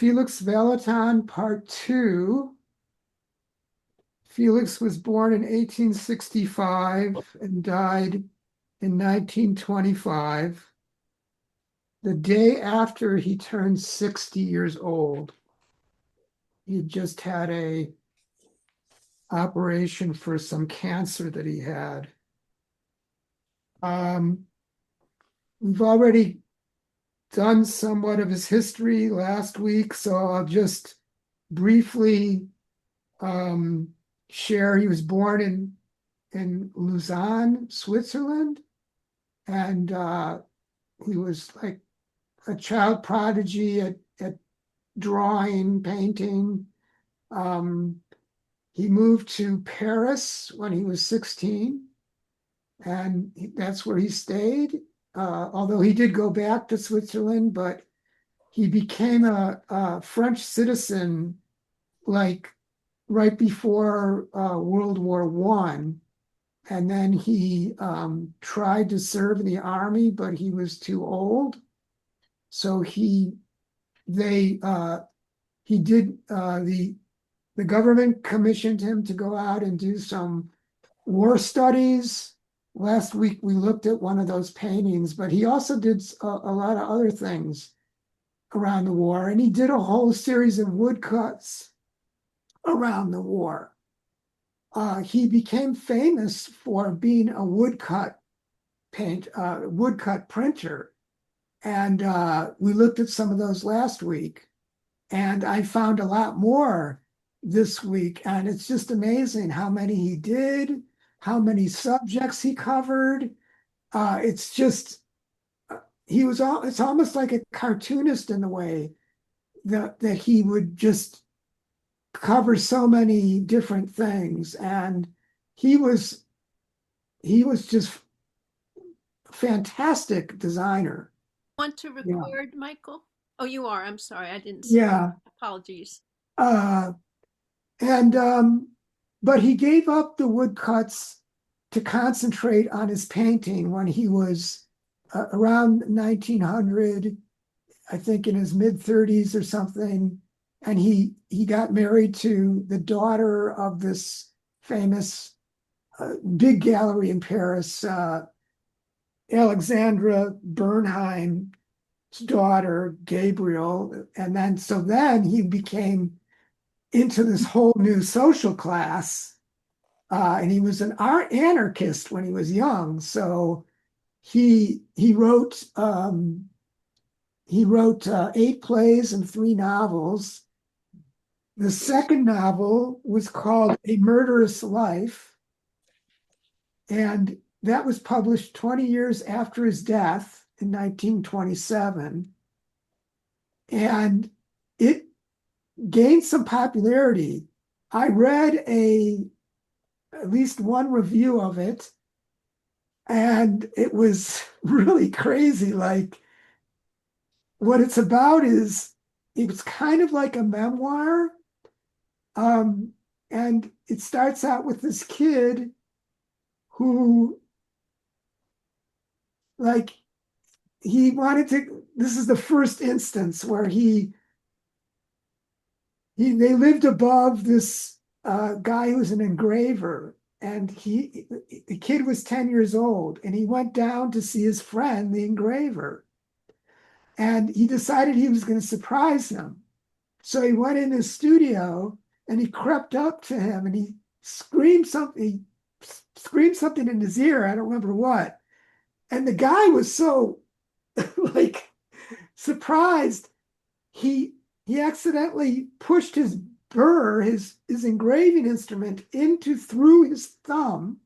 Felix Vallotton, Part 2. Felix was born in 1865 and died in 1925, the day after he turned 60 years old. He had just had a operation for some cancer that he had. We've already done somewhat of his history last week, so I'll just briefly share. He was born in Lausanne, Switzerland, and he was like a child prodigy at drawing, painting. He moved to Paris when he was 16, and that's where he stayed. Although he did go back to Switzerland, but he became a French citizen like right before World War One, and then he tried to serve in the army, but he was too old. So the government commissioned him to go out and do some war studies. Last week we looked at one of those paintings, but he also did a lot of other things around the war, and he did a whole series of woodcuts around the war. He became famous for being a woodcut printer, and we looked at some of those last week, and I found a lot more this week, and it's just amazing how many he did, how many subjects he covered. It's just it's almost like a cartoonist in the way that he would just cover so many different things, and he was just fantastic designer. Want to Yeah, record, Michael? Oh, you are. I'm sorry. I didn't see. yeah. Apologies. Uh, and but he gave up the woodcuts to concentrate on his painting when he was around 1900, I think in his mid 30s or something. And he got married to the daughter of this famous big gallery in Paris, Alexandra Bernheim's daughter, Gabriel. And then he became into this whole new social class. And he was an anarchist when he was young. So he wrote 8 plays and 3 novels. The second novel was called A Murderous Life, and that was published 20 years after his death in 1927. And it gained some popularity. I read at least one review of it, and it was really crazy. Like, what it's about is it's kind of like a memoir. And it starts out with this kid who, like, this is the first instance where they lived above this guy who's an engraver, and the kid was 10 years old, and he went down to see his friend, the engraver, and he decided he was going to surprise him. So he went in his studio and he crept up to him and he screamed something. He screamed something in his ear. I don't remember what. And the guy was so like surprised. He accidentally pushed his burr, his engraving instrument, into through his thumb,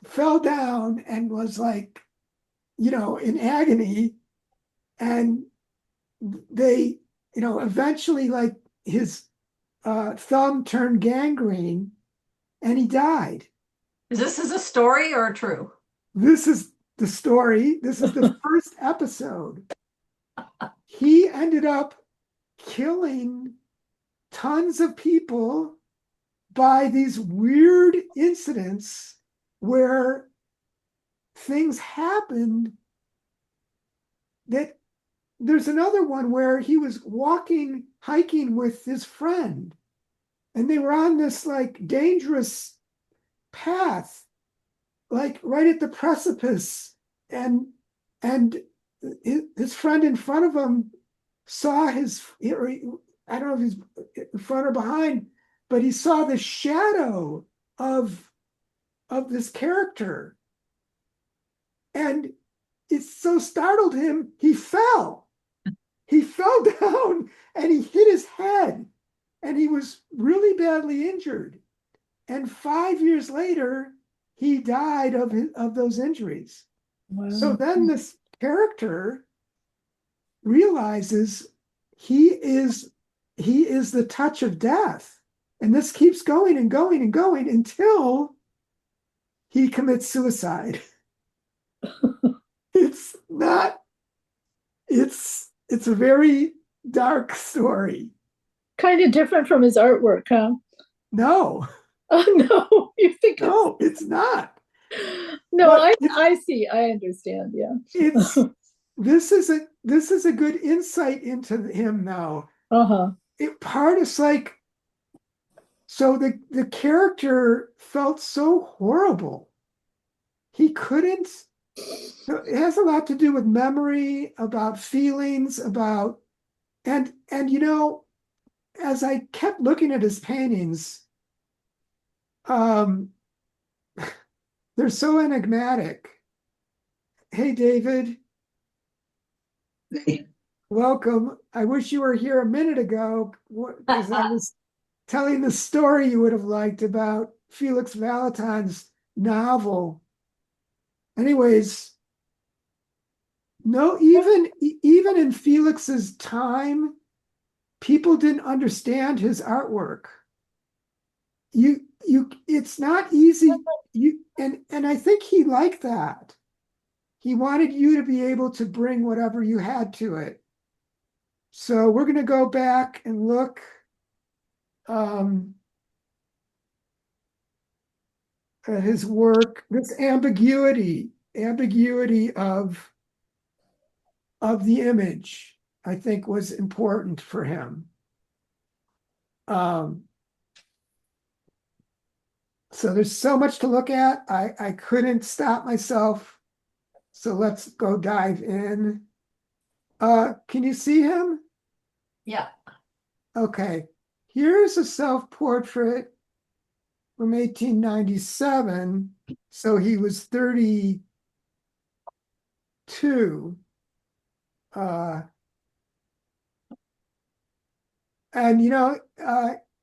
fell down, and was like, in agony. And they, eventually, like, his thumb turned gangrene and he died. Is this a story or true? This is the story. This is the first episode. He ended up killing tons of people by these weird incidents where things happened that there's another one where he was hiking with his friend, and they were on this like dangerous path, like right at the precipice, and and his friend in front of him saw I don't know if he's in front or behind, but he saw the shadow of this character, and it so startled him he fell. He fell down and he hit his head, and he was really badly injured. And 5 years later, he died of those injuries. So Wow. then this character realizes he is the touch of death. And this keeps going and going and going until he commits suicide. It's not, it's a very dark story. Kind of different from his artwork, huh? No, Oh no, you think no, it's not. no, But I see, I understand, yeah. it's this is a good insight into him now. Uh-huh. Part is like, so the character felt so horrible. He couldn't, it has a lot to do with memory, about feelings, about, and as I kept looking at his paintings, um, they're so enigmatic. Hey, David, welcome. I wish you were here a minute ago because I was telling the story you would have liked about Felix Vallotton's novel. Anyways, no, even in Felix's time, people didn't understand his artwork. It's not easy. And I think he liked that. He wanted you to be able to bring whatever you had to it. So we're going to go back and look at his work. This ambiguity of the image, I think, was important for him. So there's so much to look at. I couldn't stop myself. So let's go dive in. Can you see him? Yeah. Okay. Here's a self-portrait from 1897. So he was 32. And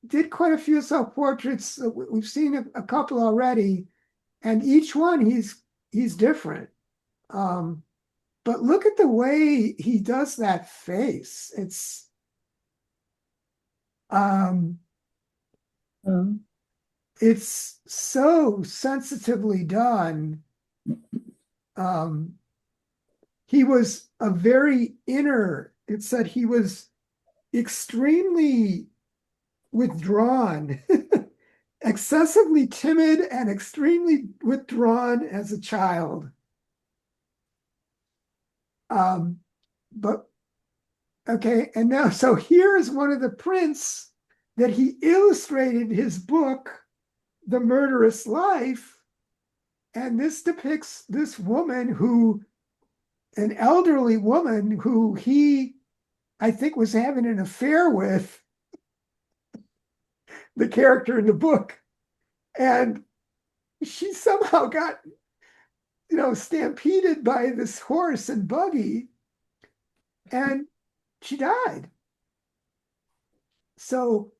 did quite a few self-portraits. We've seen a couple already, and each one he's different. But look at the way he does that face. Um, It's so sensitively done. He was a very inner, it said he was extremely withdrawn, excessively timid and extremely withdrawn as a child. But okay, and now, so here is one of the prints that he illustrated his book, The Murderous Life. And this depicts this woman an elderly woman who he, I think, was having an affair with the character in the book. And she somehow got, stampeded by this horse and buggy, and she died. So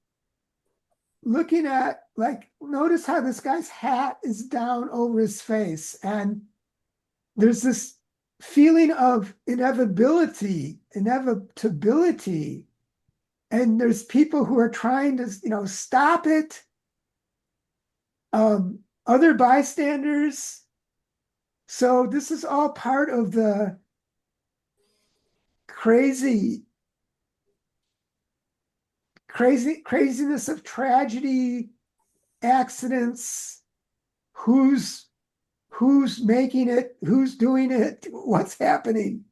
looking at, like, notice how this guy's hat is down over his face, and there's this feeling of inevitability, and there's people who are trying to, stop it. Other bystanders. So this is all part of the craziness of tragedy, accidents, who's making it, who's doing it, what's happening.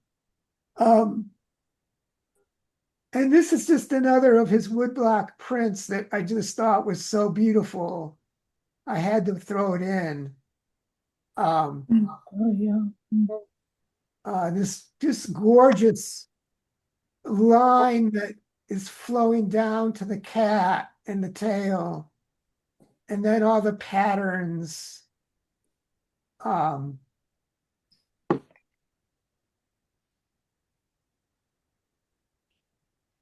And this is just another of his woodblock prints that I just thought was so beautiful. I had to throw it in. Um, Oh, yeah. this just gorgeous line that is flowing down to the cat and the tail, and then all the patterns. Um,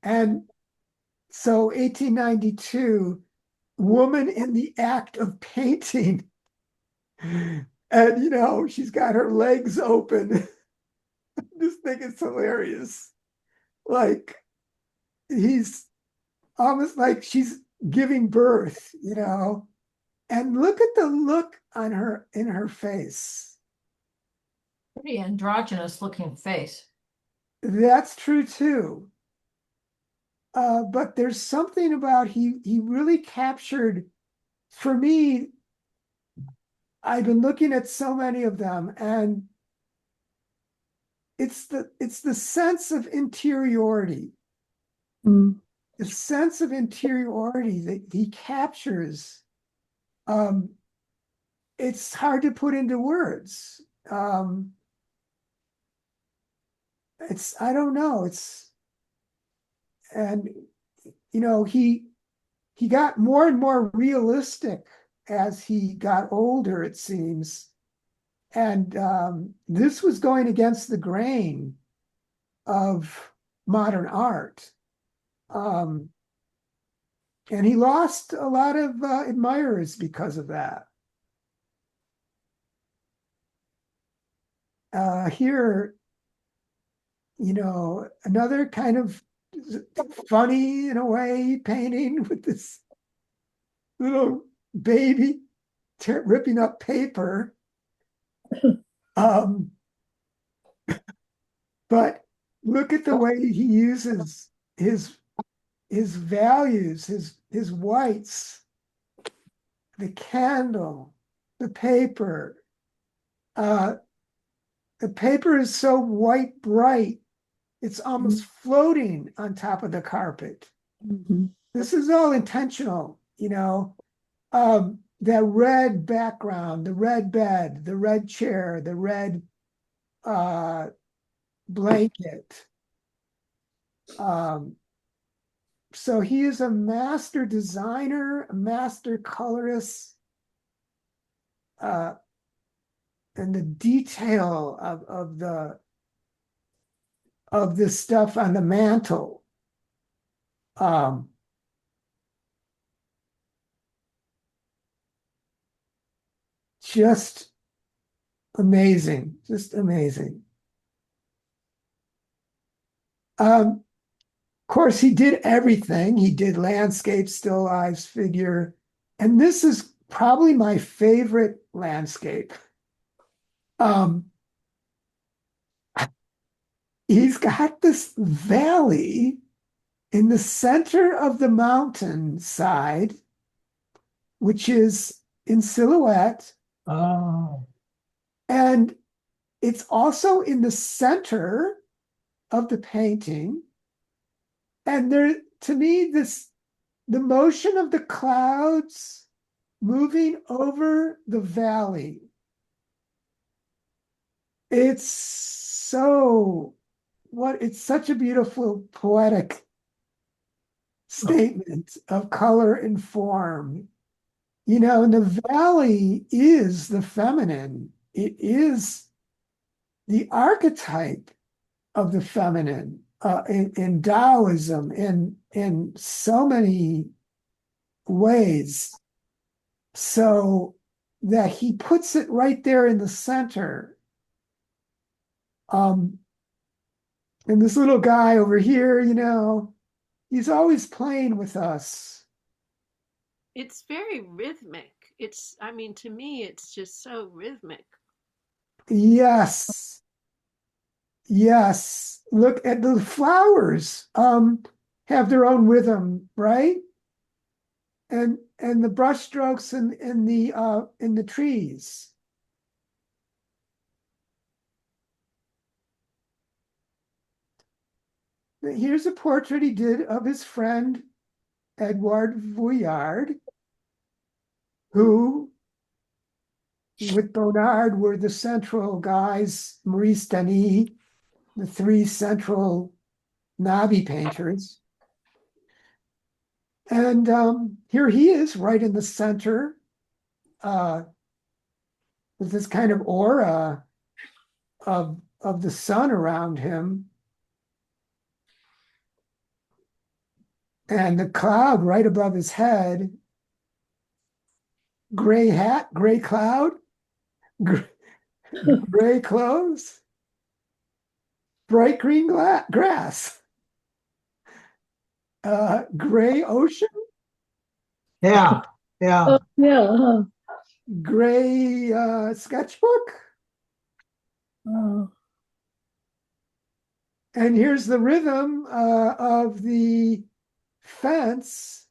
and so 1892, woman in the act of painting. And, she's got her legs open. Just think it's hilarious. Like, he's almost like she's giving birth. And look at the look on her in her face. Pretty androgynous looking face. That's true too. But there's something about he really captured, for me, I've been looking at so many of them, and it's the sense of interiority, Mm. the sense of interiority that he captures. Um, it's hard to put into words. It's I don't know. And he got more and more realistic as he got older, it seems. And this was going against the grain of modern art. Um, and he lost a lot of admirers because of that. Here, another kind of funny in a way painting with this little baby ripping up paper. Um, but look at the way he uses his values, his whites, the candle, the paper. The paper is so white bright, it's almost floating on top of the carpet. Mhm. This is all intentional. The red background, the red bed, the red chair, the red blanket. So he is a master designer, a master colorist, and the detail of this stuff on the mantle. Just amazing, just amazing. Of course, he did everything. He did landscape, still lifes, figure, and this is probably my favorite landscape. Um, he's got this valley in the center of the mountain side, which is in silhouette. Oh. And it's also in the center of the painting. And there, to me, the motion of the clouds moving over the valley. It's such a beautiful poetic statement of color and form. And the valley is the feminine. It is the archetype of the feminine in Taoism in so many ways. So that he puts it right there in the center. And this little guy over here, he's always playing with us. It's very rhythmic. I mean, to me, it's just so rhythmic. Yes. Yes. Look at the flowers, have their own rhythm, right? And the brush strokes in the trees. Here's a portrait he did of his friend Edouard Vuillard, who, with Bonnard, were the central guys, Maurice Denis, the three central Nabi painters. And here he is right in the center with this kind of aura of the sun around him. And the cloud right above his head, gray hat, gray cloud, gray clothes, bright green grass, gray ocean, Yeah, yeah. Oh, yeah. Huh. gray sketchbook. Oh, And here's the rhythm of the fence.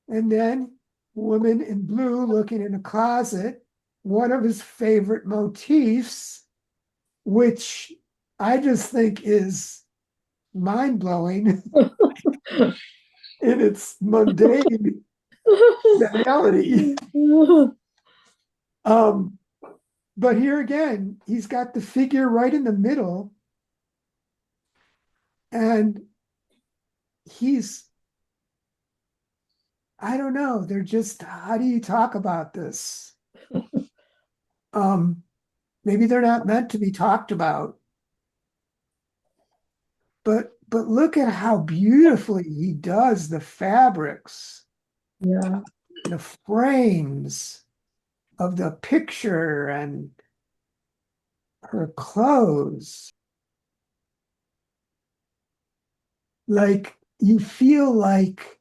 And then woman in blue looking in a closet, one of his favorite motifs, which I just think is mind-blowing in its mundane banality. But here again, he's got the figure right in the middle, and I don't know, they're just, how do you talk about this? Maybe they're not meant to be talked about. But look at how beautifully he does the fabrics, yeah. the frames of the picture and her clothes. Like you feel like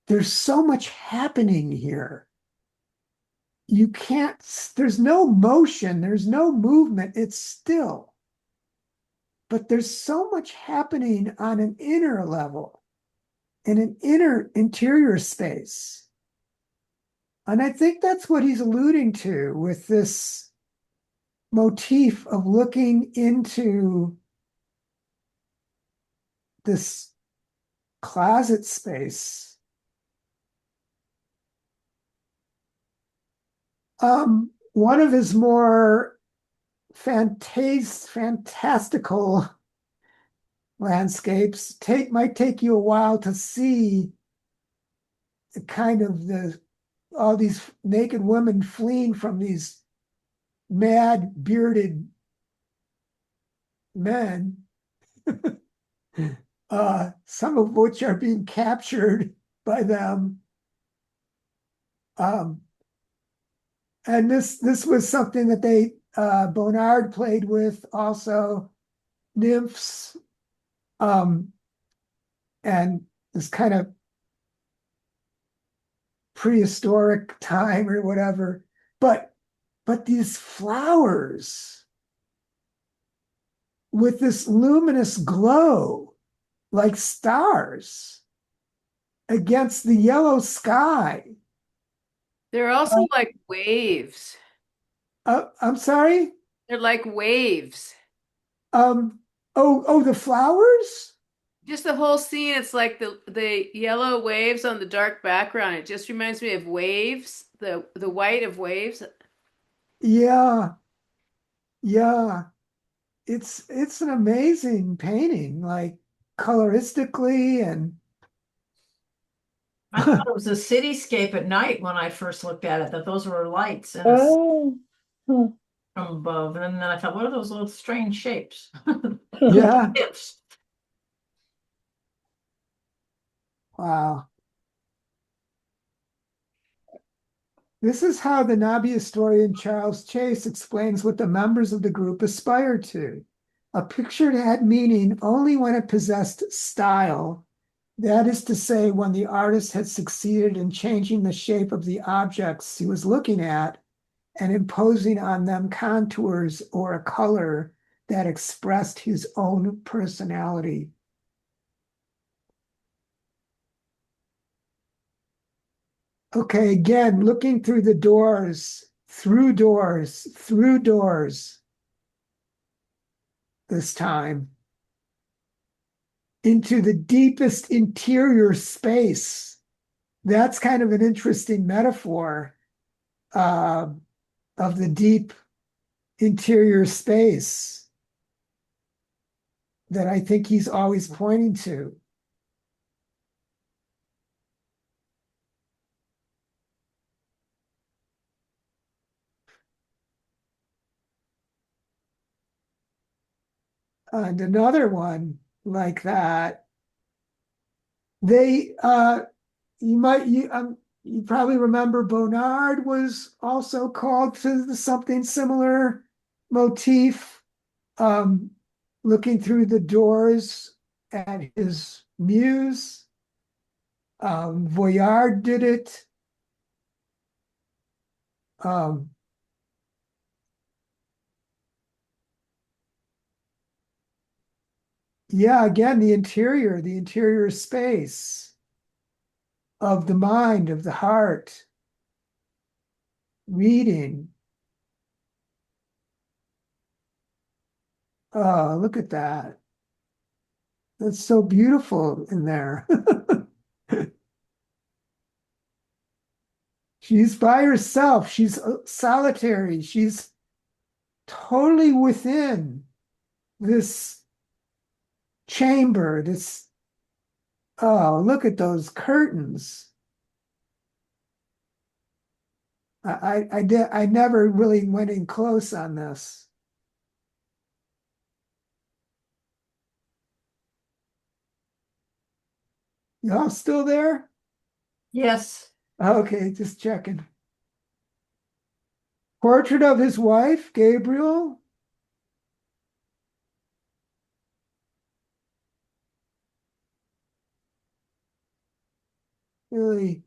there's so much happening here. You can't, there's no motion, there's no movement, it's still. But there's so much happening on an inner level, in an inner interior space. And I think that's what he's alluding to with this motif of looking into this closet space. One of his more fantastical landscapes might take you a while to see the kind of all these naked women fleeing from these mad bearded men, some of which are being captured by them. And this was something that they Bonnard played with also, nymphs, and this kind of prehistoric time or whatever. But these flowers with this luminous glow like stars against the yellow sky. They're also like waves. I'm sorry? They're like waves. The flowers? Just the whole scene, it's like the yellow waves on the dark background. It just reminds me of waves, the white of waves. Yeah. Yeah. It's an amazing painting, like coloristically and I thought it was a cityscape at night when I first looked at it, that those were lights and Oh, huh. from above. And then I thought, what are those little strange shapes? yeah. Ifs. Wow. This is how the Nabi historian Charles Chase explains what the members of the group aspired to. A picture had meaning only when it possessed style. That is to say, when the artist had succeeded in changing the shape of the objects he was looking at and imposing on them contours or a color that expressed his own Okay, again, looking through the doors, through doors this time into the deepest interior space. That's kind of an interesting metaphor uh, of the deep interior space that I think he's always pointing to. And another one like that, they you probably remember Bonnard was also called to something similar motif, um, looking through the doors at his muse. Voyard did it. Um, yeah, again, the interior space of the mind, of the heart, reading. Oh, look at that. That's so beautiful in there. She's by herself. She's solitary. She's totally within this chamber. Oh, look at those curtains. I never really went in close on this. Y'all still there? Yes. Okay, just checking. Portrait of his wife, Gabriel. Really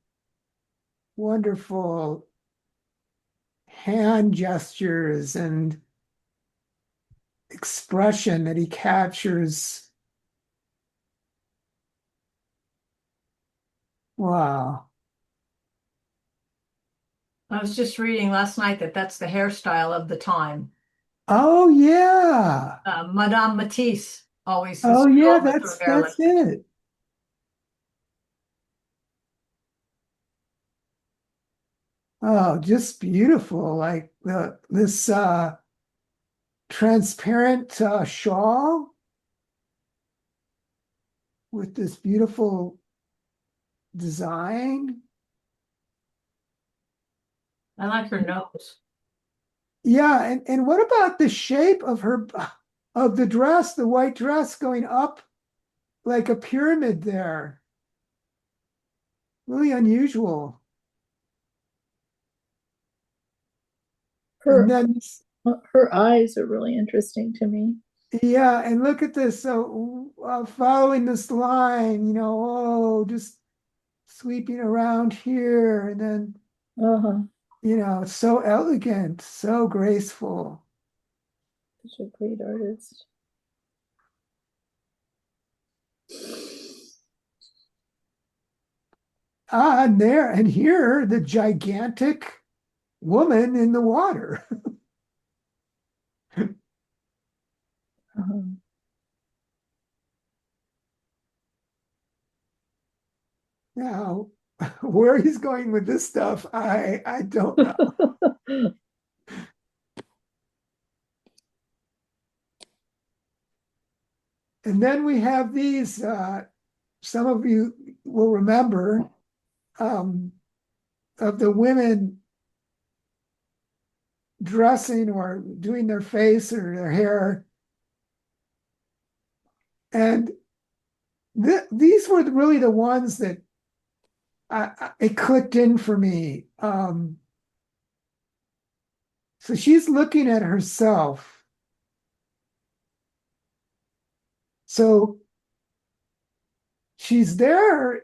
wonderful hand gestures and expression that he captures. Wow. I was just reading last night that that's the hairstyle of the time. Oh yeah. Madame Matisse always Oh is yeah, thrilled with her hair like that's it. Oh, just beautiful. Like this transparent shawl with this beautiful design. I like her nose. Yeah, and what about the shape of the dress, the white dress going up like a pyramid there? Really unusual. And Her then her eyes are really interesting to me. yeah, and look at this. So following this line, just sweeping around here, and then Uh-huh. so elegant, so graceful. Such a great artist. And here, the gigantic woman in the water. Uh-huh. Now, where he's going with this stuff, I don't know. And then we have these. Some of you will remember um, of the women dressing or doing their face or their hair, and these were really the ones that it clicked in for me. So she's looking at herself. So she's there.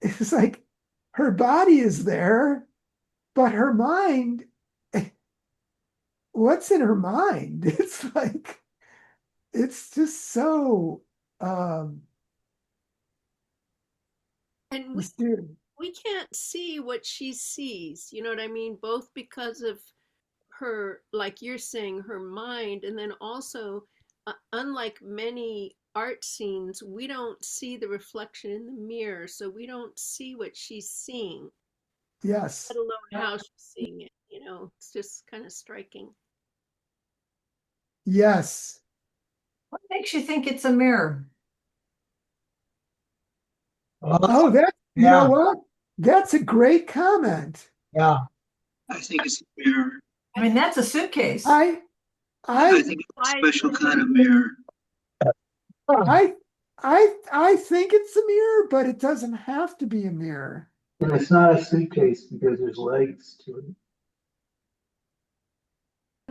It's like her body is there, but her mind, what's in her mind? It's like, it's just so And mysterious. we can't see what she sees. You know what I mean? Both because of her, like you're saying, her mind, and then also, unlike many art scenes, we don't see the reflection in the mirror, so we don't see what she's seeing, Yes. let alone how she's seeing it. You know, it's just kind of striking. Yes. What makes you think it's a mirror? Oh, that, you know Yeah, what? That's a great comment. yeah. I think it's a mirror. I mean, that's a suitcase. I, I I, think it's a special kind of mirror. I, I think it's a mirror, but it doesn't have to be a mirror. And it's not a suitcase because there's legs to it.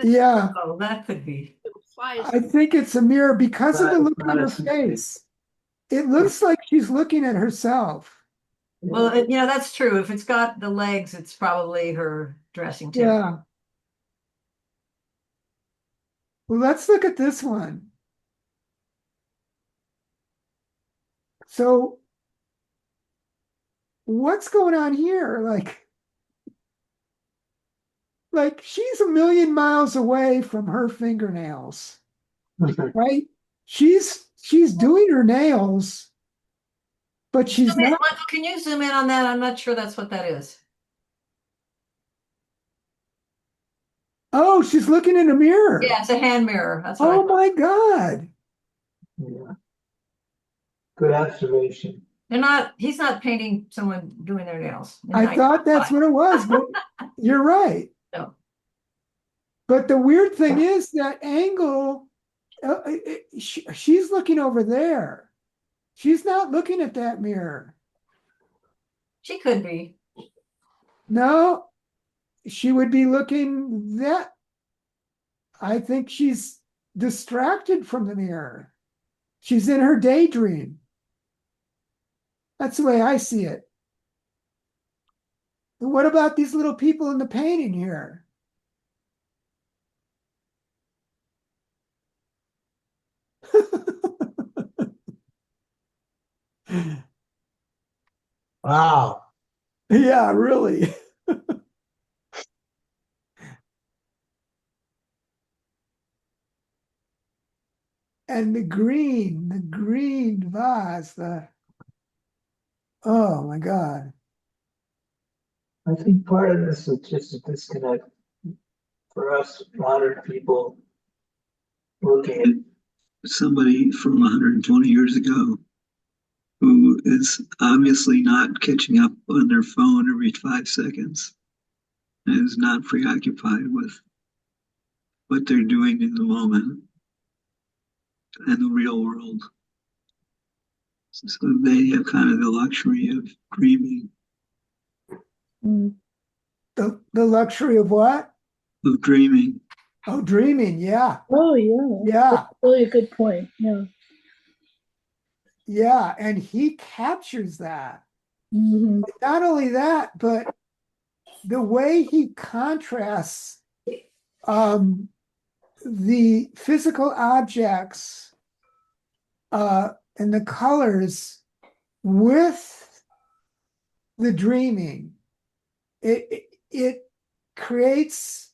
Yeah, Oh, that could be. It flies. I think it's a mirror because of the look Not on a her suitcase. face. It looks like she's looking at herself. Well, that's true. If it's got the legs, it's probably her dressing table. Yeah. Well, let's look at this one. So, what's going on here? Like she's a million miles away from her fingernails, right? She's doing her nails, but she's Zoom in, not. Michael, can you zoom in on that? I'm not sure that's what that is. Oh, she's looking in a mirror. Yeah, it's a hand mirror. That's what I Oh thought. my God. Yeah. Good observation. He's not painting someone doing their nails. I thought that's what it was, but you're right. No. But the weird thing is that angle, she's looking over there. She's not looking at that mirror. She could be. No, she would be looking that. I think she's distracted from the mirror. She's in her daydream. That's the way I see it. And what about these little people in the painting here? Wow. Yeah, really. And the green vase, oh my God. I think part of this is just a disconnect for us modern people looking at Somebody from 120 years ago who is obviously not catching up on their phone every 5 seconds and is not preoccupied with what they're doing in the moment and the real world. So they have kind of the luxury of dreaming, Mm. The luxury of what? of dreaming. Oh, dreaming. Yeah. Oh, yeah. Yeah. That's really a good point. Yeah. Yeah. And he captures that. Mhm. Not only that, but the way he contrasts the physical objects and the colors with the dreaming, it creates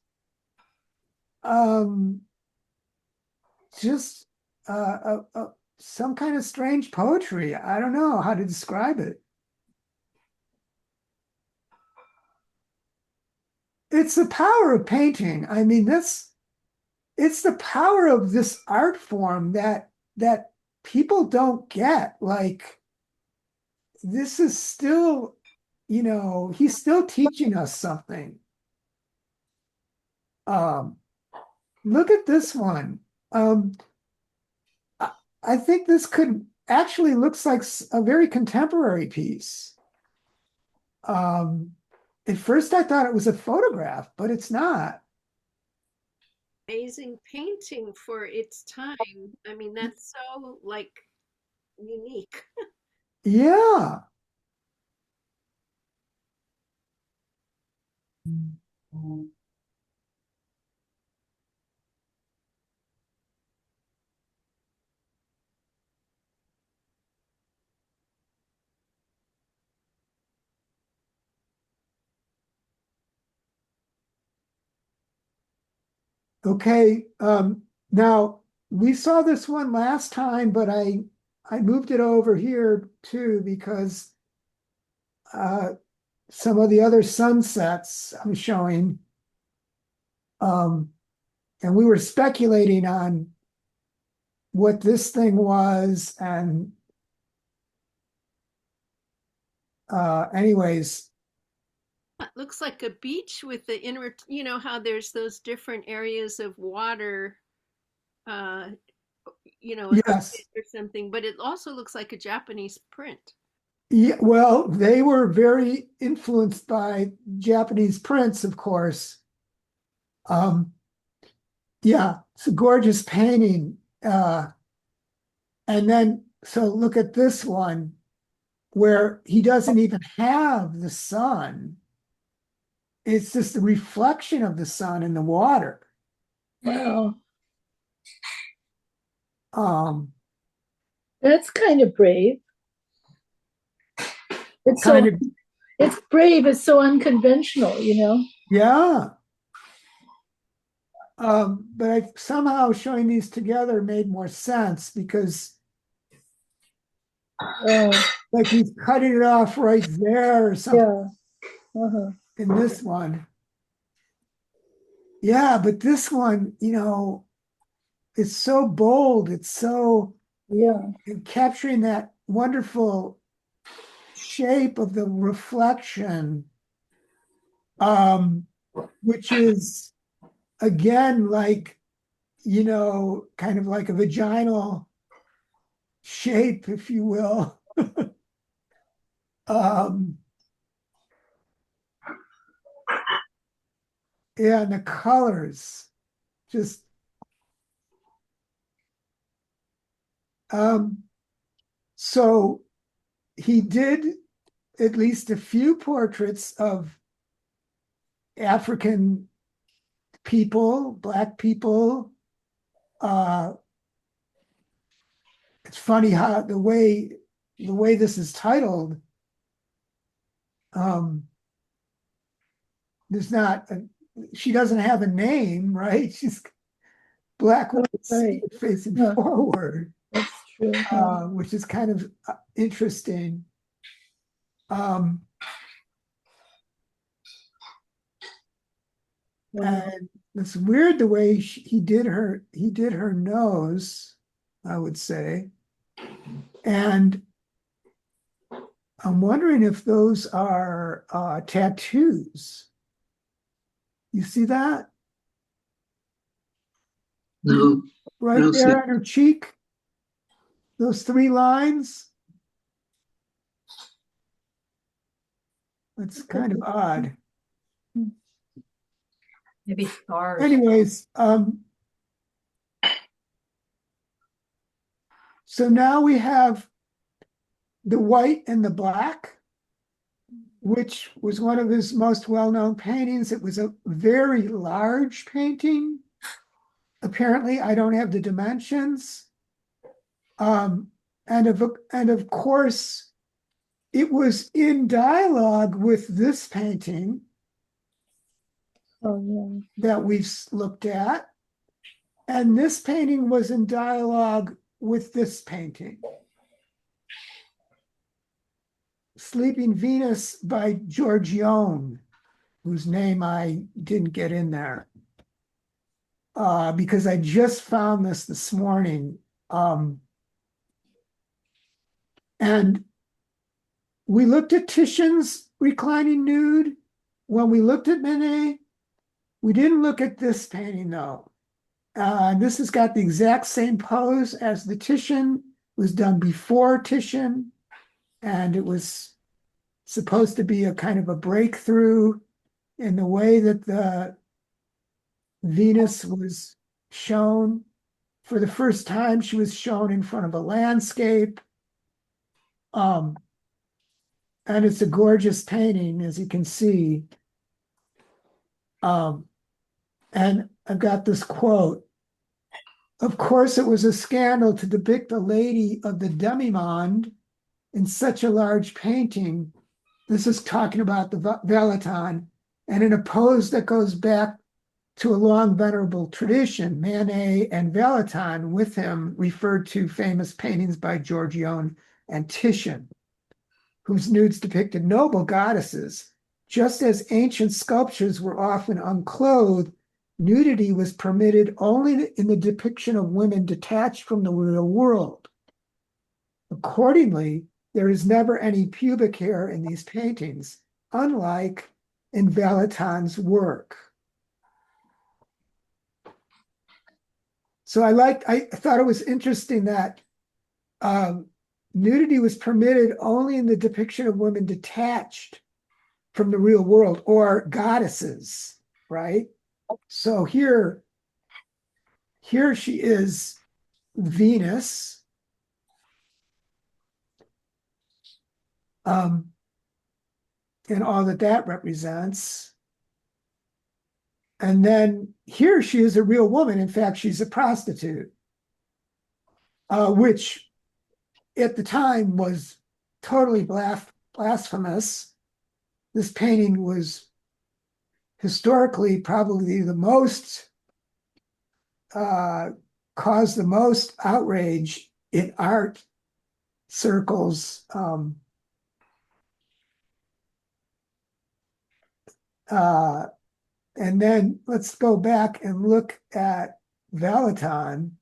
just some kind of strange poetry. I don't know how to describe it. It's the power of painting. I mean, it's the power of this art form that people don't get. Like, this is still, he's still teaching us something. Look at this one. I think this could actually looks like a very contemporary piece. At first I thought it was a photograph, but it's not. Amazing painting for its time. I mean, that's so like unique. Yeah. Okay, now we saw this one last time, but I moved it over here too because some of the other sunsets I'm showing. And we were speculating on what this thing was, and anyways, It looks like a beach with the inner, how there's those different areas of water, uh, a yes. or something, but it also looks like a Japanese print. Yeah, well, they were very influenced by Japanese prints, of course. Um, yeah, it's a gorgeous painting. And then, so look at this one where he doesn't even have the sun. It's just the reflection of the sun in the water. Wow. Um, That's kind of brave. It's kind so of, it's brave, it's so unconventional, you know? yeah. But I somehow showing these together made more sense because like he's cutting it off right there or something Yeah. Uh-huh. in this one. Yeah, but this one, it's so bold. It's so Yeah. capturing that wonderful shape of the reflection, which is again like, kind of like a vaginal shape, if you will. um, yeah, and the colors just so he did at least a few portraits of African people, Black people. It's funny how the way this is titled, there's not she doesn't have a name, right? She's black woman Right. facing Huh. forward, That's true. Yeah. which is kind of interesting. Wow. And it's weird the way he did her nose, I would say. And I'm wondering if those are tattoos. You see that? No, I Right don't see there it. on her cheek? Those 3 lines? It's kind of odd. Maybe scars. Anyways, so now we have the white and the black, which was one of his most well-known paintings. It was a very large painting. Apparently, I don't have the dimensions. And of course, it was in dialogue with this painting Oh, yeah. that we've looked at. And this painting was in dialogue with this painting. Sleeping Venus by Giorgione, whose name I didn't get in there because I just found this morning. And we looked at Titian's reclining nude. When we looked at Manet, we didn't look at this painting though. This has got the exact same pose as the Titian. It was done before Titian, and it was supposed to be a kind of a breakthrough in the way that the Venus was shown. For the first time, she was shown in front of a landscape. And it's a gorgeous painting, as you can see. And I've got this quote. Of course, it was a scandal to depict a lady of the demi-monde in such a large painting. This is talking about the Vallotton, and in a pose that goes back to a long venerable tradition. Manet and Vallotton with him referred to famous paintings by Giorgione and Titian, whose nudes depicted noble goddesses. Just as ancient sculptures were often unclothed, nudity was permitted only in the depiction of women detached from the real world. Accordingly, there is never any pubic hair in these paintings, unlike in Vallotton's work. So I thought it was interesting that nudity was permitted only in the depiction of women detached from the real world, or goddesses, right? So here she is, Venus, and all that represents. And then here she is a real woman. In fact, she's a prostitute, which at the time was totally blasphemous. This painting was historically probably the most, caused the most outrage in art circles. And then let's go back and look at Vallotton.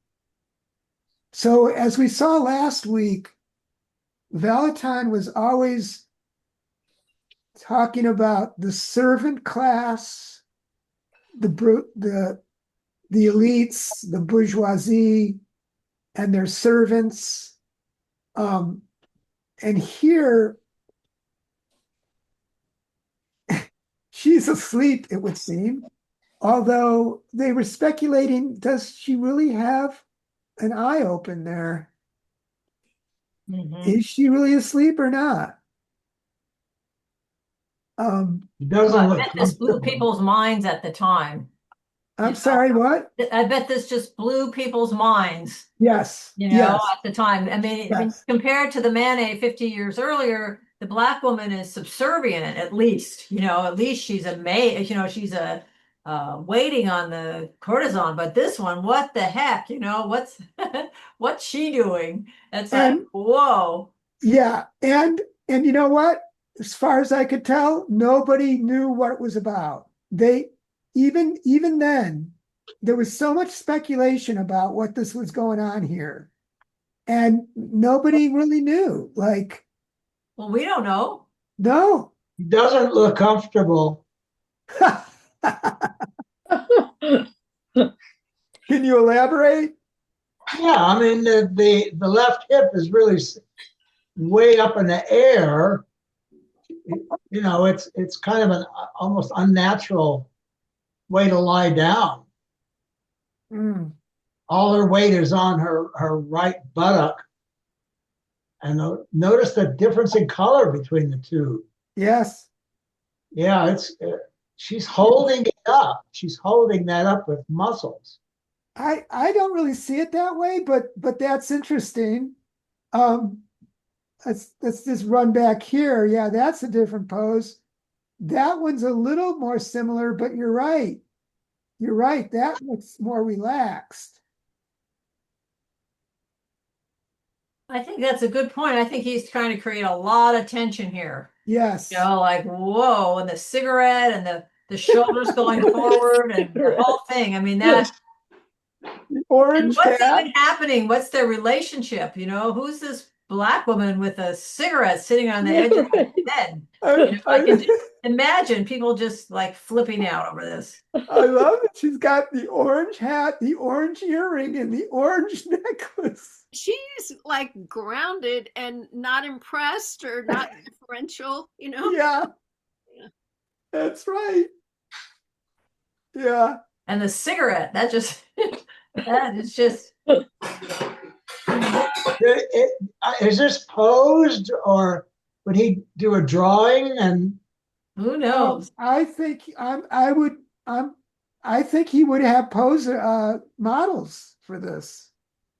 So as we saw last week, Vallotton was always talking about the servant class, the elites, the bourgeoisie, and their servants. And here, she's asleep, it would seem. Although they were speculating, does she really have an eye open there? Mhm. Is she really asleep or not? It doesn't I look bet this blew comfortable. people's minds at the time. I'm sorry, what? I bet this just blew people's minds, Yes, at yes, the time. I mean, yes. compared to the Manet 50 years earlier, the Black woman is subservient, at least. At least she's a maid, she's a waiting on the courtesan. But this one, what the heck? What's what's she doing? It's like, And whoa. yeah, and you know what? As far as I could tell, nobody knew what it was about. They even then, there was so much speculation about what this was going on here, and nobody really knew. Like, Well, we don't know. no. It doesn't look comfortable. Can you elaborate? Yeah, I mean the left hip is really way up in the air. It's kind of an almost unnatural way to lie down. Mm, All her weight is on her right buttock, and notice the difference in color between the two. yes. Yeah, she's holding it up. She's holding that up with muscles. I don't really see it that way, but that's interesting. Let's just run back here. Yeah, that's a different pose. That one's a little more similar, but you're right. You're right. That looks more relaxed. I think that's a good point. I think he's trying to create a lot of tension here. Yes. Like, whoa, and the cigarette and the shoulders going forward and the whole thing. I mean, that. Orange What's hat. even happening? What's their relationship? Who's this Black woman with a cigarette sitting on the edge of her bed? I can just imagine people just like flipping out over this. I love it. She's got the orange hat, the orange earring, and the orange necklace. She's like grounded and not impressed or not differential, Yeah, that's right. Yeah. And the cigarette, that is just. Is this posed, or would he do a drawing? And Who knows? I think I think he would have posed models for this.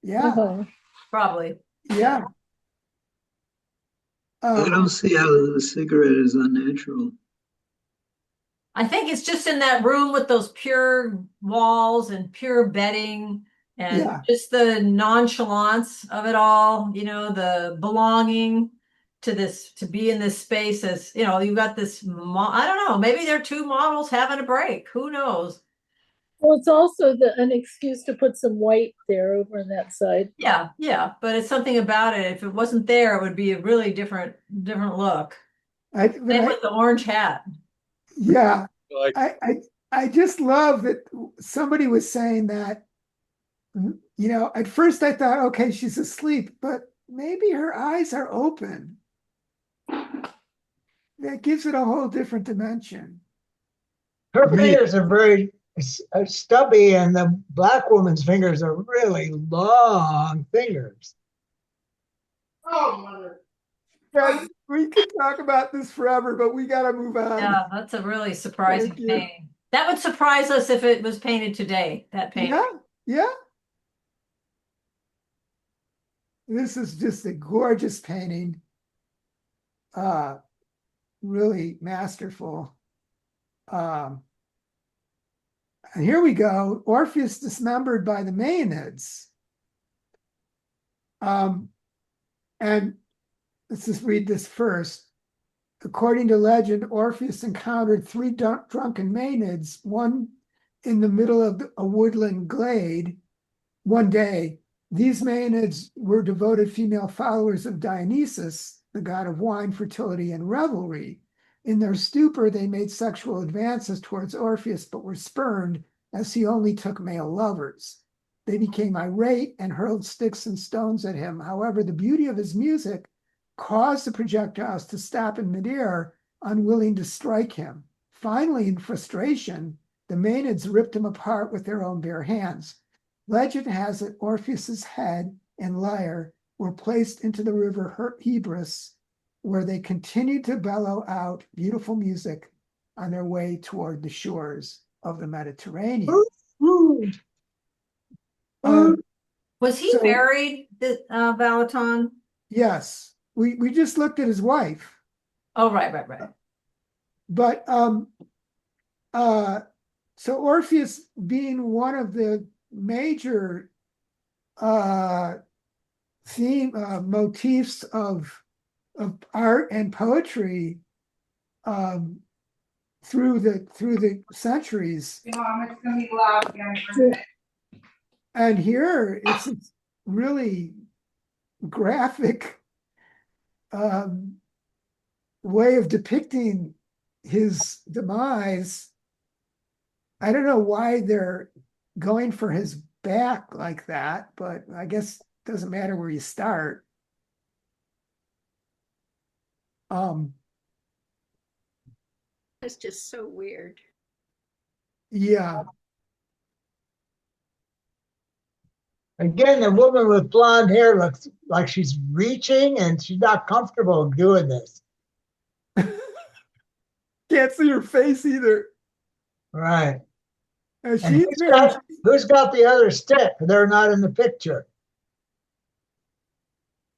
Yeah. Uh-huh. Probably. Yeah. I don't see how the cigarette is unnatural. I think it's just in that room with those pure walls and pure bedding and Yeah, just the nonchalance of it all, the belonging to this, to be in this space as, you've got this, I don't know, maybe they're two models having a break. Who knows? Well, it's also an excuse to put some white there over on that side. Yeah, yeah, but it's something about it. If it wasn't there, it would be a really different look. but Same with the orange hat. yeah, Like, I, I, I just love that somebody was saying that, at first I thought, okay, she's asleep, but maybe her eyes are open. That gives it a whole different dimension. Her me, fingers are very stubby, and the black woman's fingers are really long fingers. Guys, we could talk about this forever, but we got to move on. Yeah, that's a really surprising Thank you. painting. That would surprise us if it was painted today, that painting. Yeah, yeah. This is just a gorgeous painting. Uh, really masterful. Um, and here we go. Orpheus dismembered by the Maenads. And let's just read this first. According to legend, Orpheus encountered three drunken Maenads, one in the middle of a woodland glade one day. These Maenads were devoted female followers of Dionysus, the god of wine, fertility, and revelry. In their stupor, they made sexual advances towards Orpheus, but were spurned as he only took male lovers. They became irate and hurled sticks and stones at him. However, the beauty of his music caused the projectiles to stop in midair, unwilling to strike him. Finally, in frustration, the Maenads ripped him apart with their own bare hands. Legend has it Orpheus's head and lyre were placed into the river Hebrus, where they continued to bellow out beautiful music on their way toward the shores of the Mediterranean. Was he So married, Vallotton? yes, we just looked at his wife, Oh, right. but uh, so Orpheus being one of the major theme motifs of art and poetry um, through the centuries. It's gonna be loud again. And here it's really graphic um, way of depicting his demise. I don't know why they're going for his back like that, but I guess it doesn't matter where you start. Um, It's just so weird. yeah, Again, the woman with blonde hair looks like she's reaching and she's not comfortable doing this. can't see her face either. Right. And And she's very, who's got the other stick? They're not in the picture.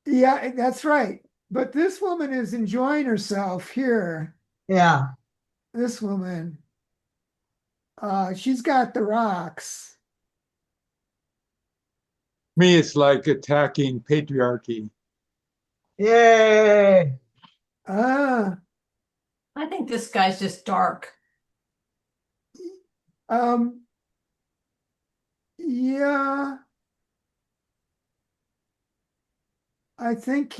yeah, that's right. But this woman is enjoying herself here. Yeah. This woman, she's got the rocks. me, it's like attacking patriarchy. Yay. Ah, I think this guy's just dark. um, yeah, I think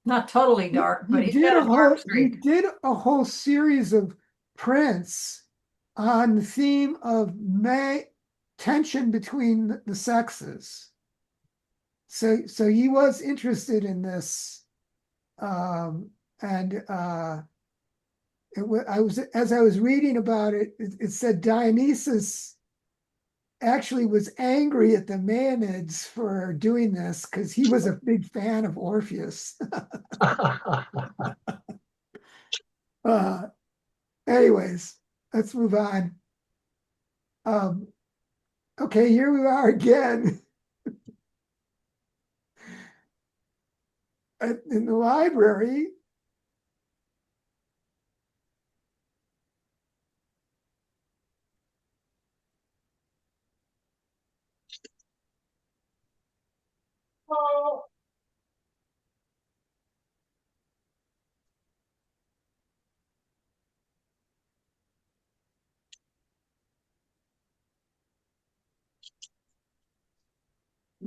Not totally dark, but he's got a dark he streak. did a whole series of prints on the theme of tension between the sexes. So he was interested in this, and I was as I was reading about it, it said Dionysus actually was angry at the Maenads for doing this because he was a big fan of Orpheus. uh, anyways, let's move on. Um, okay, here we are again in the library.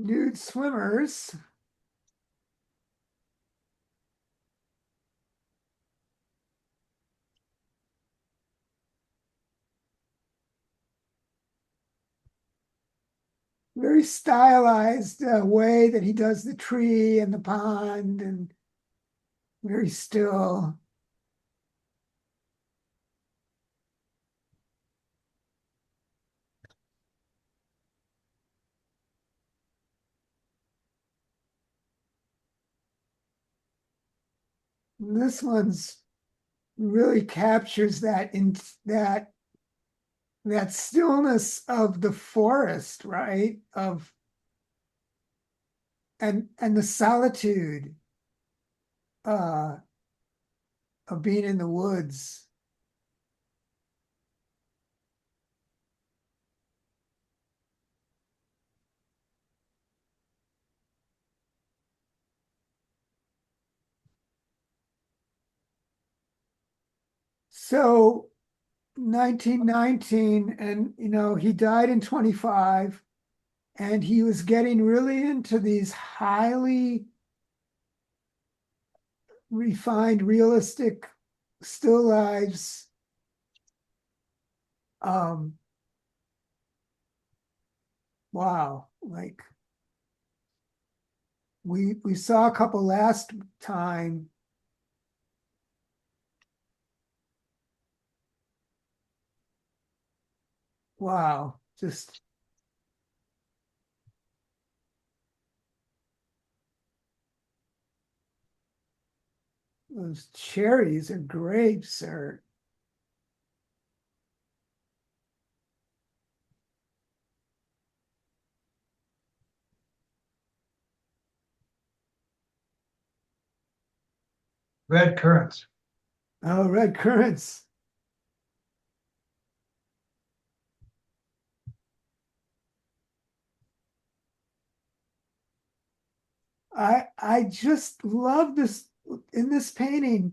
nude swimmers. Very stylized way that he does the tree and the pond, and very still. And this one's really captures that in that stillness of the forest, right? And the solitude uh of being in the woods. So 1919, and he died in 25, and he was getting really into these highly refined, realistic still lives. Wow, like we saw a couple last time. Wow, just those cherries or grapes or Red currants. oh, red currants. I just love this in this painting,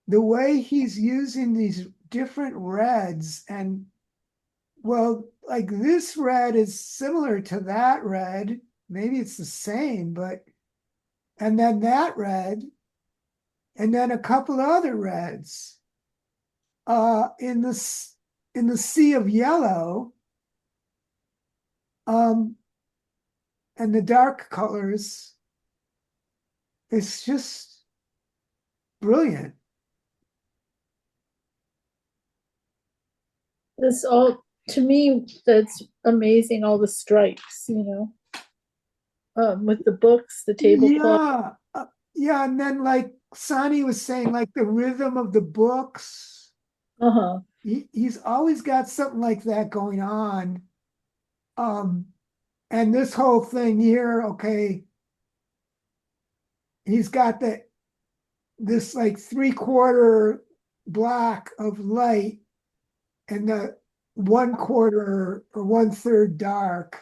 the way he's using these different reds, and well, like this red is similar to that red. Maybe it's the same, but and then that red, and then a couple other reds. In the sea of yellow, um, and the dark colors, it's just brilliant. This all, to me, that's amazing, all the stripes, with the books, the tablecloth. Yeah, yeah, and then like Sonny was saying, like the rhythm of the books. Uh-huh. He's always got something like that going on. Um, and this whole thing here, okay, he's got this like 3/4 block of light and the 1/4 or 1/3 dark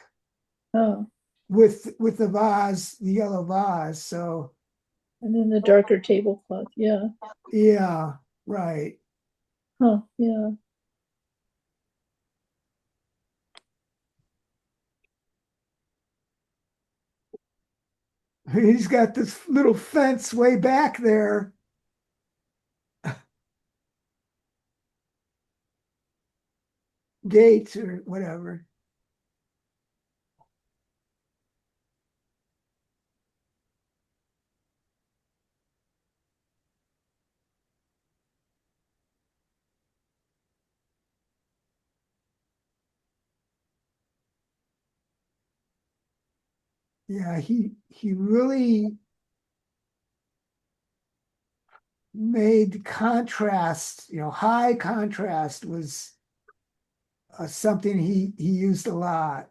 Oh, with the vase, the yellow vase. So and then the darker tablecloth. Yeah. yeah, right. Huh. Yeah. He's got this little fence way back there. Gates or whatever. Yeah, he really made contrast, high contrast was something he used a lot.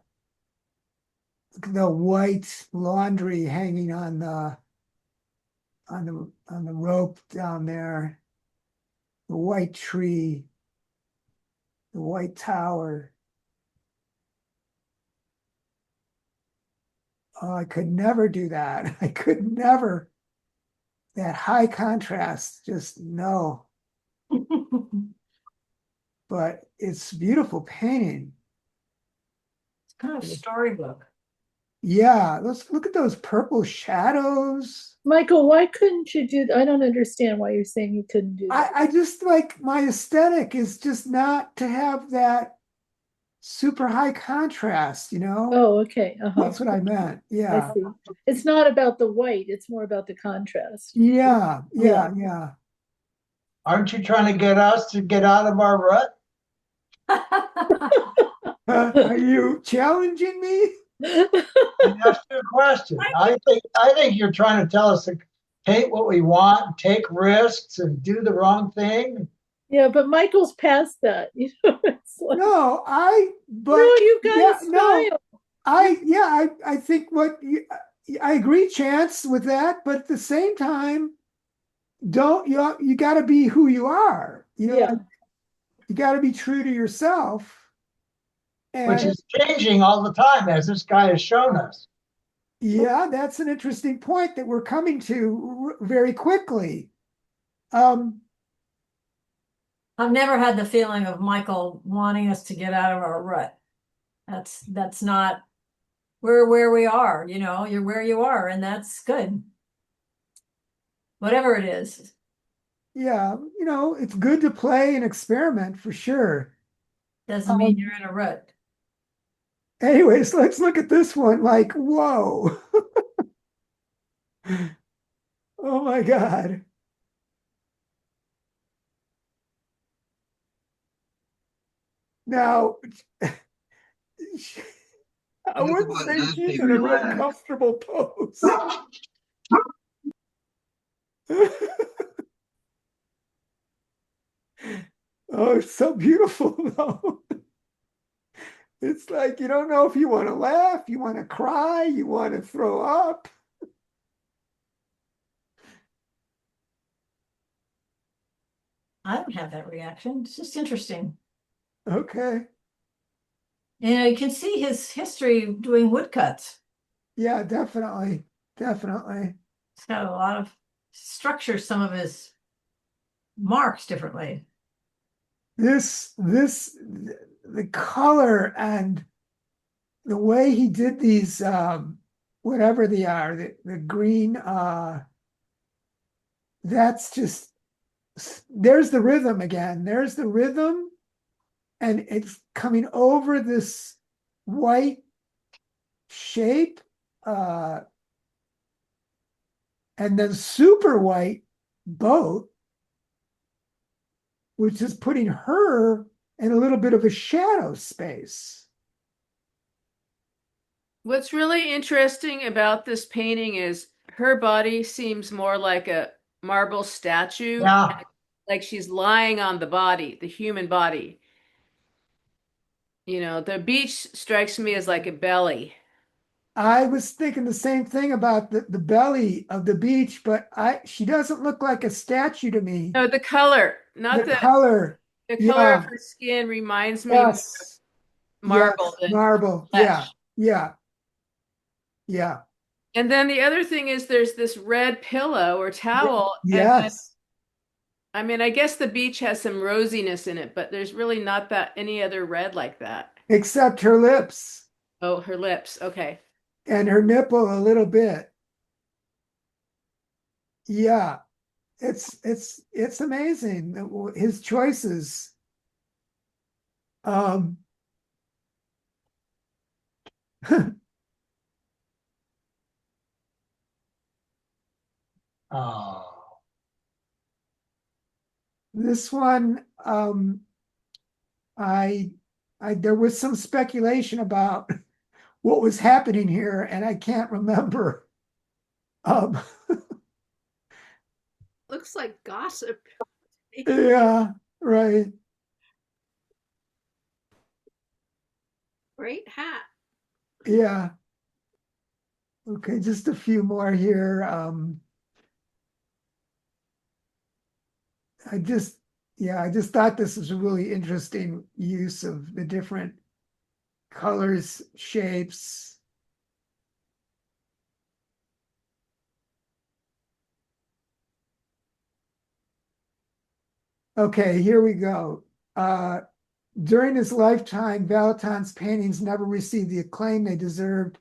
The white laundry hanging on the rope down there, the white tree, the white tower. Oh, I could never do that. I could never. That high contrast, just no. But it's beautiful painting. Kind of storybook. Yeah, let's look at those purple shadows. Michael, why couldn't you do? I don't understand why you're saying you couldn't do that. I just like my aesthetic is just not to have that super high contrast, you know? Oh, okay. Uh-huh. That's what I meant. I Yeah. see. It's not about the white, it's more about the contrast. Yeah. Yeah. Yeah. Yeah. Aren't you trying to get us to get out of our rut? Are you challenging me? And that's the question. I think you're trying to tell us to paint what we want, take risks, and do the wrong thing. Yeah, but Michael's past that. It's like, No, no, but you've got yeah, a no, style. I think I agree, Chance, with that, but at the same time, don't you got to be who you are. You know, Yeah. like, you got to be true to yourself. Which And is changing all the time, as this guy has shown us. yeah, that's an interesting point that we're coming to very quickly. Um, I've never had the feeling of Michael wanting us to get out of our rut. That's not we're where we are, you know, you're where you are, and that's good. Whatever it is. yeah, it's good to play and experiment for sure. Doesn't mean Um, you're in a rut. anyways, let's look at this one. Like, whoa. Oh my God. Now, I Talk wouldn't about say not she's being in a real relaxed. comfortable pose. Oh, it's so beautiful though. It's like you don't know if you want to laugh, you want to cry, you want to throw up. I don't have that reaction. It's just interesting. Okay. You know, you can see his history doing woodcuts. Yeah, definitely. Definitely. It's got a lot of structure, some of his marks differently. The color and the way he did these, whatever they are, the green, that's just, there's the rhythm again. There's the rhythm, and it's coming over this white shape, uh, and then super white boat, which is putting her in a little bit of a shadow space. What's really interesting about this painting is her body seems more like a marble statue, Yeah, like she's lying on the body, the human body. You know, the beach strikes me as like a belly. I was thinking the same thing about the belly of the beach, but she doesn't look like a statue to me. No, the color, The not color, the color of yeah, her skin reminds me more of yes, marble yes, than marble, yeah, flesh. yeah, yeah, And then the other thing is there's this red pillow or towel, and then yes, I mean, I guess the beach has some rosiness in it, but there's really not that any other red like that. except her lips Oh, her lips. Okay. and her nipple a little bit. Yeah, it's amazing his choices. Um, oh, this one, I, there was some speculation about what was happening here, and I can't remember. Um, Looks like gossip. yeah, right. Great hat. Yeah. Okay, just a few more here. I just, yeah, I just thought this was a really interesting use of the different colors, shapes. Okay, here we go. During his lifetime, Vallotton's paintings never received the acclaim they deserved.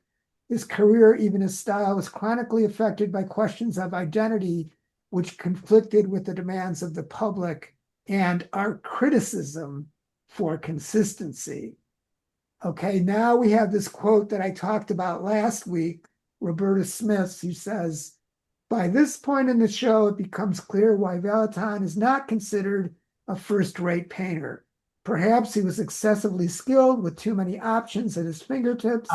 his career, even his style, was chronically affected by questions of identity, which conflicted with the demands of the public and our criticism for consistency. Okay, now we have this quote that I talked about last week, Roberta Smith, who says, by this point in the show, it becomes clear why Vallotton is not considered a first-rate painter. Perhaps he was excessively skilled with too many options at his fingertips.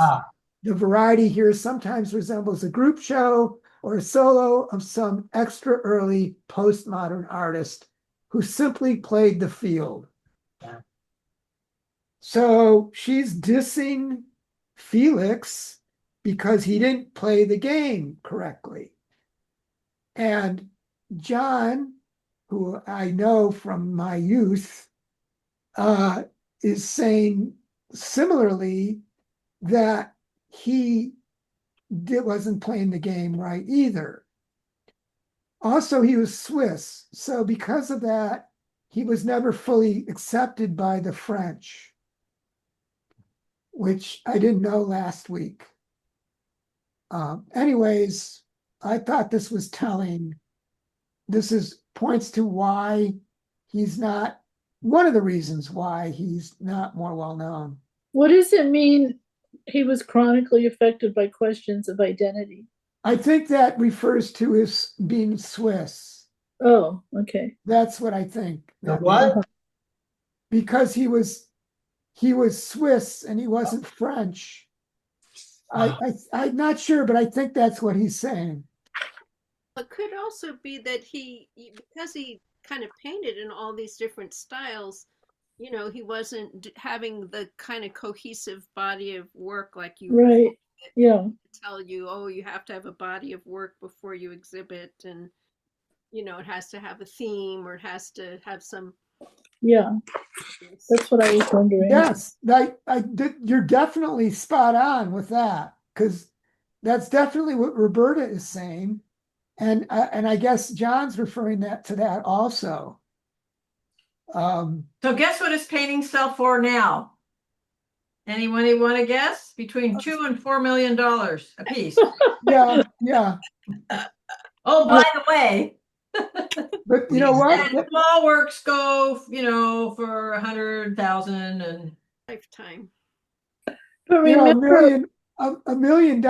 The variety here sometimes resembles a group show or a solo of some extra early postmodern artist who simply played the field. Yeah. So she's dissing Felix because he didn't play the game correctly. And John, who I know from my youth, is saying similarly that he wasn't playing the game right either. Also, he was Swiss, so because of that, he was never fully accepted by the French, which I didn't know last week. Anyways, I thought this was telling. This points to why he's not, one of the reasons why he's not more well known. What does it mean he was chronically affected by questions of identity? I think that refers to his being Swiss. Oh, okay. That's what I think. The what? Because he was Swiss and he wasn't French. I'm not sure, but I think that's what he's saying. It could also be that because he kind of painted in all these different styles, he wasn't having the kind of cohesive body of work like you Right. Yeah. tell you, oh, you have to have a body of work before you exhibit, and it has to have a theme, or it has to have some. Yeah, that's what I was wondering. Yes, you're definitely spot on with that, because that's definitely what Roberta is saying, and I guess John's referring to that also. So guess what his paintings sell for now? Anyone want to guess? Between $2 and $4 million a piece. Yeah. Oh, by the way, But you know what? small works go, for 100,000 and Lifetime. But remember, $1 million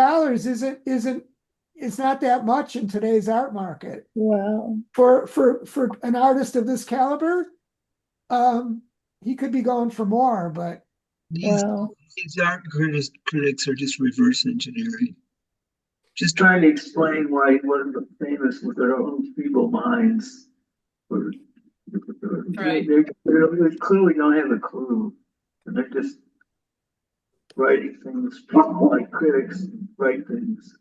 is not that much in today's art market. wow. For an artist of this caliber, he could be going for more, but These art critics are just reverse engineering. Just trying to explain why one of the famous with their own feeble minds. Right. They clearly don't have a clue. And they're just writing things like critics write things.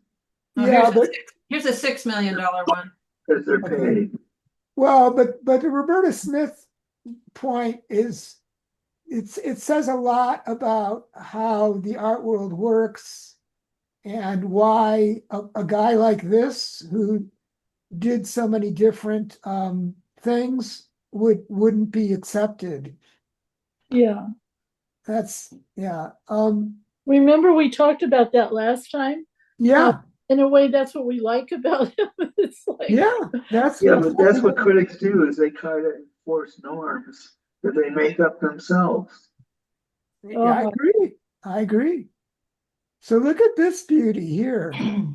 Oh, here's a $6 million one. Because they're paid. Well, but the Roberta Smith point is it says a lot about how the art world works and why a guy like this who did so many different things wouldn't be accepted. Yeah. Remember we talked about that last time? Yeah. In a way, that's what we like about him. It's like, but that's what critics do, is they try to enforce norms that they make up themselves. Yeah, I agree. So look at this beauty here. I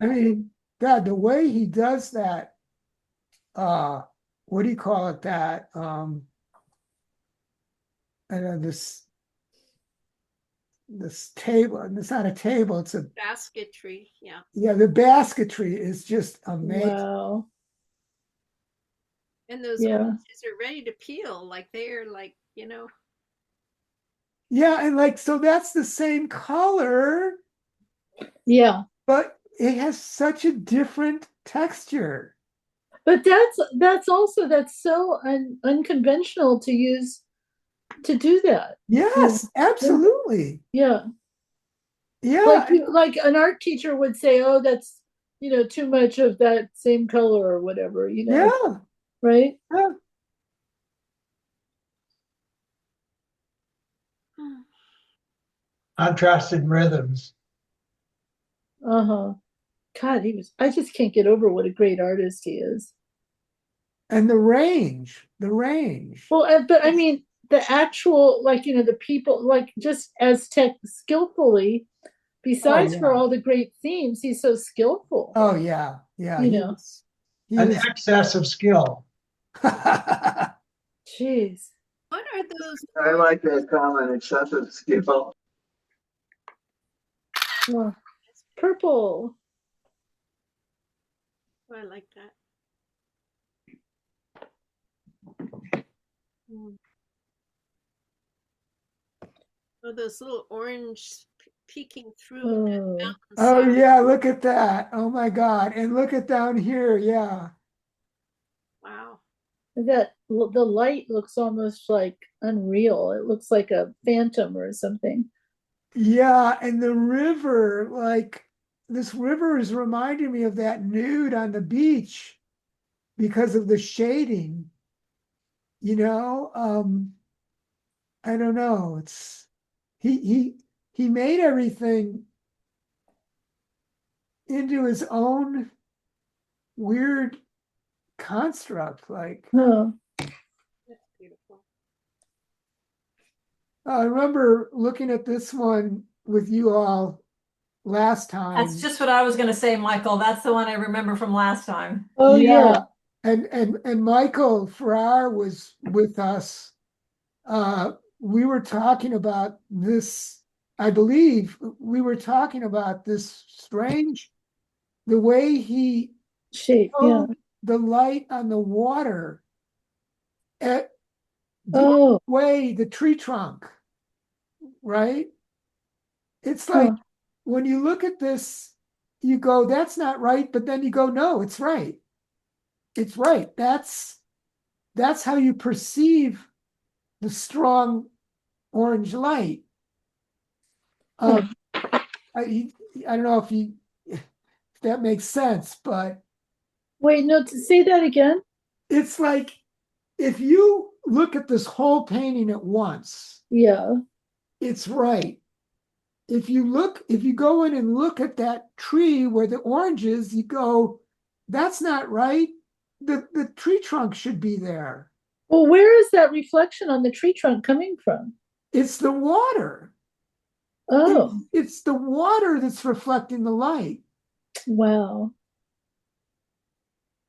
mean, God, the way he does that, what do you call it, that this table, and it's not a table, it's a basketry. Yeah, the basketry is just amazing. Wow. And those oranges are ready to peel, like they're like, Yeah, and so that's the same color. Yeah. But it has such a different texture. But that's so unconventional to use to do that. Yes, absolutely. Yeah. Yeah. Like an art teacher would say, oh, that's, too much of that same color or whatever, Yeah. Right? Yeah. contrasted rhythms. Uh-huh. God, I just can't get over what a great artist he is. And the range. Well, but I mean, the actual, like, the people, like, just as tech skillfully, Oh besides for yeah. all the great themes, he's so skillful, Oh yeah. Yeah. you know. He An was excess of skill. Jeez. What are those? I like that comment, excessive skill. Oh, purple. Oh, I like that. Mm. Oh, those little orange peeking through that Oh, Oh mountainside. yeah, look at that. Oh my God. And look at down here. Yeah. Wow. that the light looks almost like unreal. It looks like a phantom or something. Yeah. And the river, like this river is reminding me of that nude on the beach because of the shading, you know. I don't know. It's he made everything into his own weird construct. Like Oh, That's beautiful. I remember looking at this one with you all last That's time. just what I was going to say, Michael. That's the one I remember from last time. oh yeah. Yeah. And Michael Farrar was with us. We were talking about this, I believe we were talking about this strange, the way he Shape, yeah. showed the light on the water at the Oh, way the tree trunk, right? It's like huh. when you look at this, you go, that's not right, but then you go, no, it's right. It's right. That's how you perceive the strong orange light. Huh. I don't know if that makes sense, but Wait, no, to say that again. it's like if you look at this whole painting at once, Yeah. it's right. If you go in and look at that tree where the orange is, you go, that's not right. The tree trunk should be there. Well, where is that reflection on the tree trunk coming from? It's the water. Oh, It's the water that's reflecting the light. wow.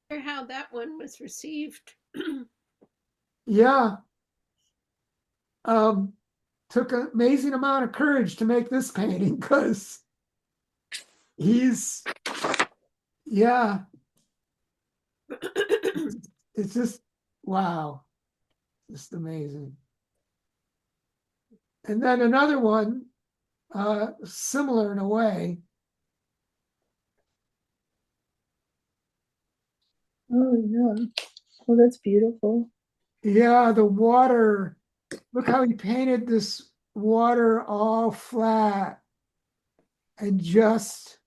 I wonder how that one was received. Yeah. Took an amazing amount of courage to make this painting because he's, yeah, it's just, wow, just amazing. And then another one, similar in a way. Oh yeah. Oh, that's beautiful. Yeah, the water. Look how he painted this water all flat and just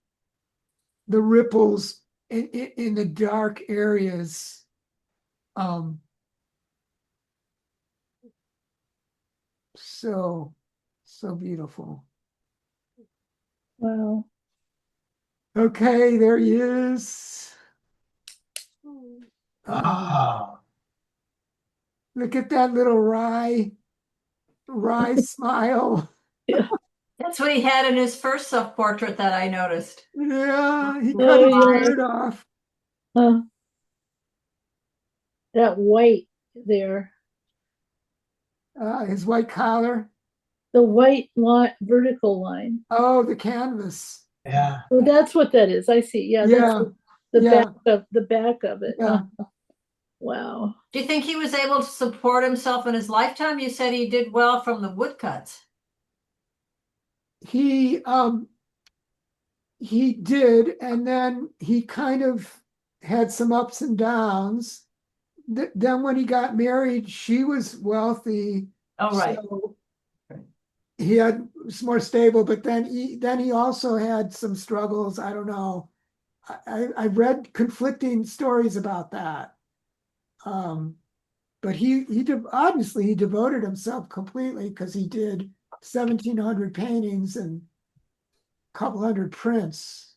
the ripples in the dark areas. So beautiful. Wow. Okay, there he is. Ah, Look at that little wry smile. Yeah. That's what he had in his first self-portrait that I noticed. Yeah, he cut Oh his yeah. beard off. Uh, that white there. His white collar. The white line, vertical line. Oh, the canvas. yeah. Oh, that's what that is. I see. Yeah, that's Yeah, the yeah, back of it. yeah. Wow. Do you think he was able to support himself in his lifetime? You said he did well from the woodcuts. He did, and then he kind of had some ups and downs. Then when he got married, she was wealthy. Oh, right. So he was more stable, but then he also had some struggles. I don't know. I read conflicting stories about that. But obviously he devoted himself completely because he did 1,700 paintings and a couple hundred prints.